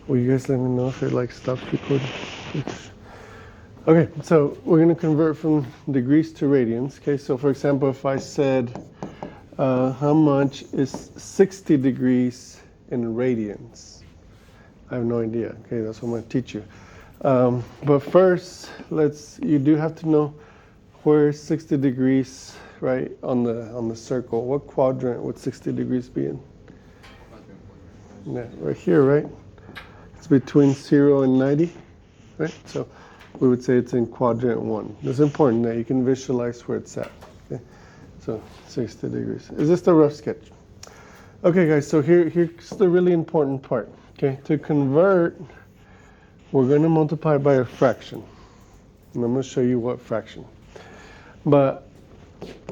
Will you guys let me know if it like stops recording? Okay, so we're going to convert from degrees to radians. Okay, so for example, if I said, how much is 60 degrees in radians? I have no idea. Okay, that's what I'm going to teach you. But first, you do have to know where 60 degrees, right, on the circle. What quadrant would 60 degrees be in? Yeah, right here, right? It's between 0 and 90, right? So we would say it's in quadrant 1. It's important that you can visualize where it's at. Okay? So 60 degrees. Is this the rough sketch? Okay, guys, so here's the really important part. Okay, to convert, we're going to multiply by a fraction. And I'm going to show you what fraction. But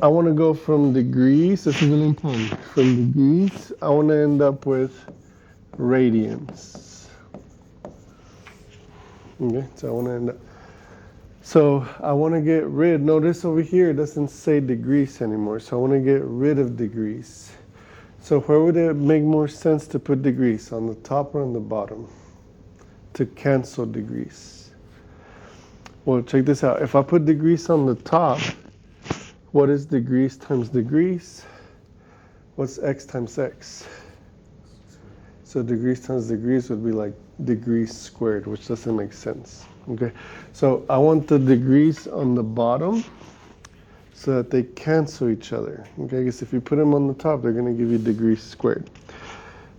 I want to go from degrees. This is really important. From degrees, I want to end up with radians. Okay, so I want to end up. So I want to get rid. Notice over here it doesn't say degrees anymore. So I want to get rid of degrees. So where would it make more sense to put degrees? On the top or on the bottom? To cancel degrees. Well, check this out. If I put degrees on the top, what is degrees times degrees? What's x times x? So degrees times degrees would be like degrees squared, which doesn't make sense. Okay, so I want the degrees on the bottom so that they cancel each other. Okay, because if you put them on the top, they're going to give you degrees squared.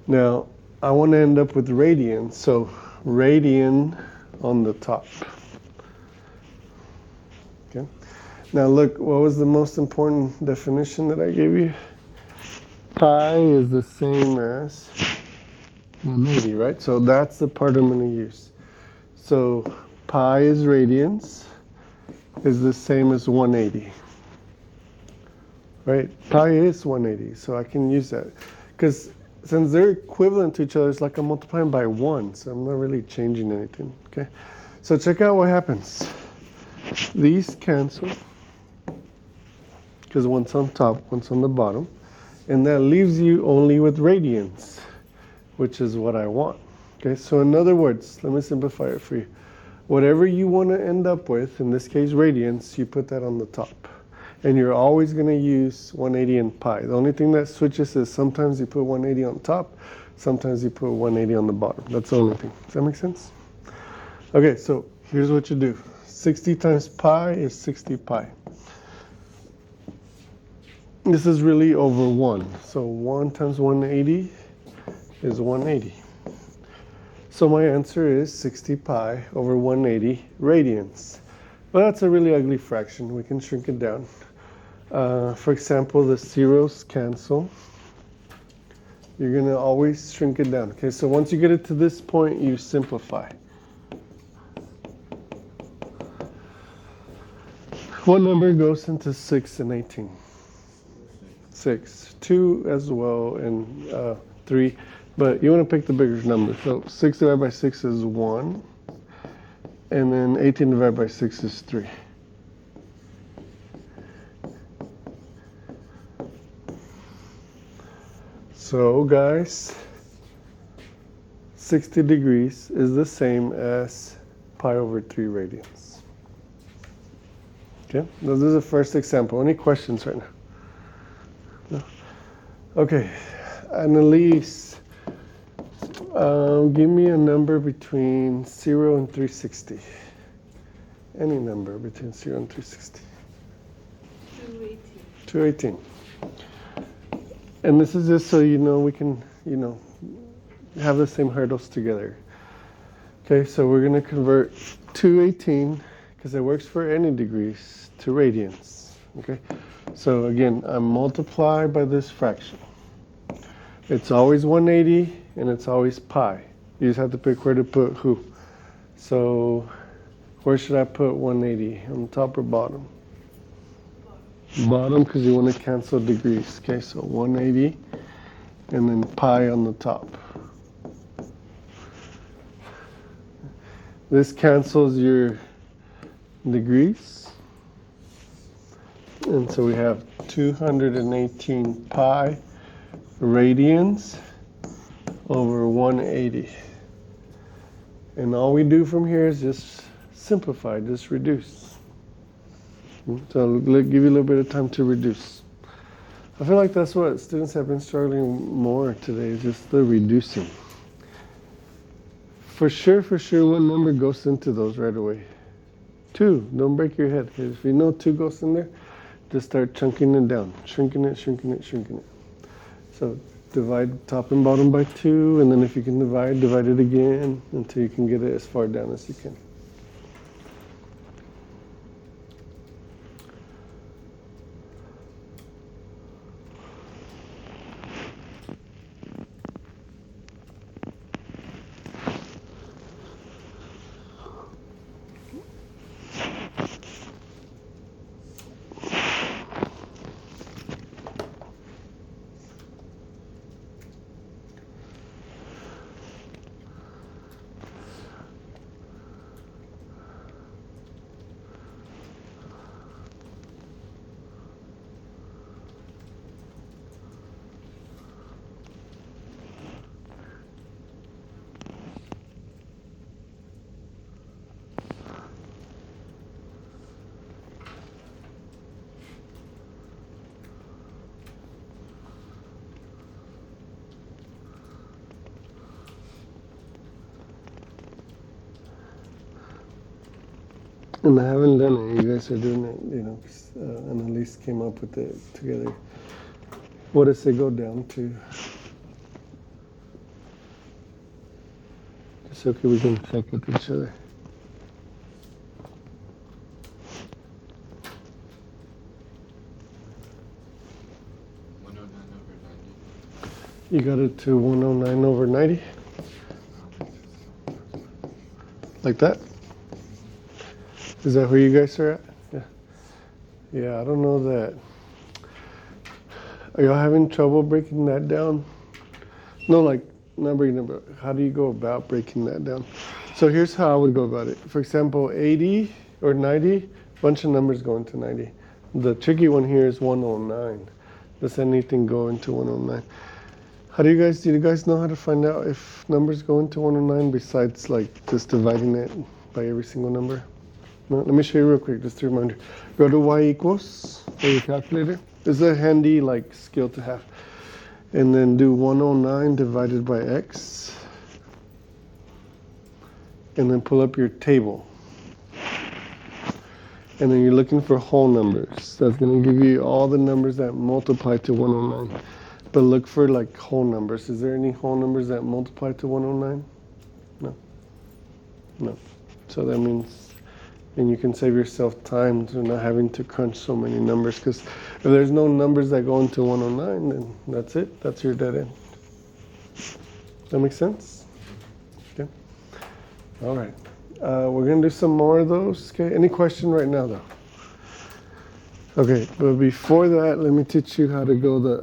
Now, I want to end up with radians, so radian on the top. Okay, now look, what was the most important definition that I gave you? Pi is the same as 180, right? So that's the part I'm going to use. So pi is radians is the same as 180. Right? Pi is 180, so I can use that. Because since they're equivalent to each other, it's like I'm multiplying by 1, so I'm not really changing anything. Okay? So check out what happens. These cancel, because one's on top, one's on the bottom. And that leaves you only with radians, which is what I want. Okay, so in other words, let me simplify it for you. Whatever you want to end up with, in this case radians, you put that on the top. And you're always going to use 180 and pi. The only thing that switches is sometimes you put 180 on top, sometimes you put 180 on the bottom. That's the only thing. Does that make sense? Okay, so here's what you do. 60 times pi is 60 pi. This is really over 1. So 1 times 180 is 180. So my answer is 60 pi over 180 radians. Well, that's a really ugly fraction. We can shrink it down. For example, the zeros cancel. You're going to always shrink it down. Okay, so once you get it to this point, you simplify. What number goes into 6 and 18? 6. 2 as well, and 3. But you want to pick the bigger number. So 6 divided by 6 is 1. And then 18 divided by 6 is 3. So guys, 60 degrees is the same as pi over 3 radians. Okay, this is the first example. Any questions right now? No? Okay, Annalise, give me a number between 0 and 360. Any number between 0 and 360. 218. 218. And this is just so you know we can, have the same hurdles together. Okay, so we're going to convert 218, because it works for any degrees, to radians. Okay, so again, I multiply by this fraction. It's always 180, and it's always pi. You just have to pick where to put who. So where should I put 180? On top or bottom? Bottom, because you want to cancel degrees. Okay, so 180, and then pi on the top. This cancels your degrees. And so we have 218 pi radians over 180. And all we do from here is just simplify, just reduce. So I'll give you a little bit of time to reduce. I feel like that's what students have been struggling more today, is just the reducing. For sure, what number goes into those right away? 2. Don't break your head. If you know 2 goes in there, just start chunking it down. Shrinking it. So divide top and bottom by 2, and then if you can divide it again until you can get it as far down as you can. And I haven't done it. You guys are doing it, Annalise came up with it together. What does it go down to? It's okay, we can check with each other. You got it to 109 over 90? Like that? Is that where you guys are at? Yeah. Yeah, I don't know that. Are y'all having trouble breaking that down? No, like, not breaking it, but how do you go about breaking that down? So here's how I would go about it. For example, 80 or 90, bunch of numbers go into 90. The tricky one here is 109. Does anything go into 109? Do you guys know how to find out if numbers go into 109 besides like just dividing it by every single number? No, let me show you real quick, just a reminder. Go to y equals, or your calculator. It's a handy like skill to have. And then do 109 divided by x. And then pull up your table. And then you're looking for whole numbers. That's going to give you all the numbers that multiply to 109. But look for like whole numbers. Is there any whole numbers that multiply to 109? No. So that means, and you can save yourself time to not having to crunch so many numbers, because if there's no numbers that go into 109, then that's it. That's your dead end. That makes sense? Okay. All right. We're going to do some more of those. Okay. Any question right now, though? Okay. But before that, let me teach you how to go the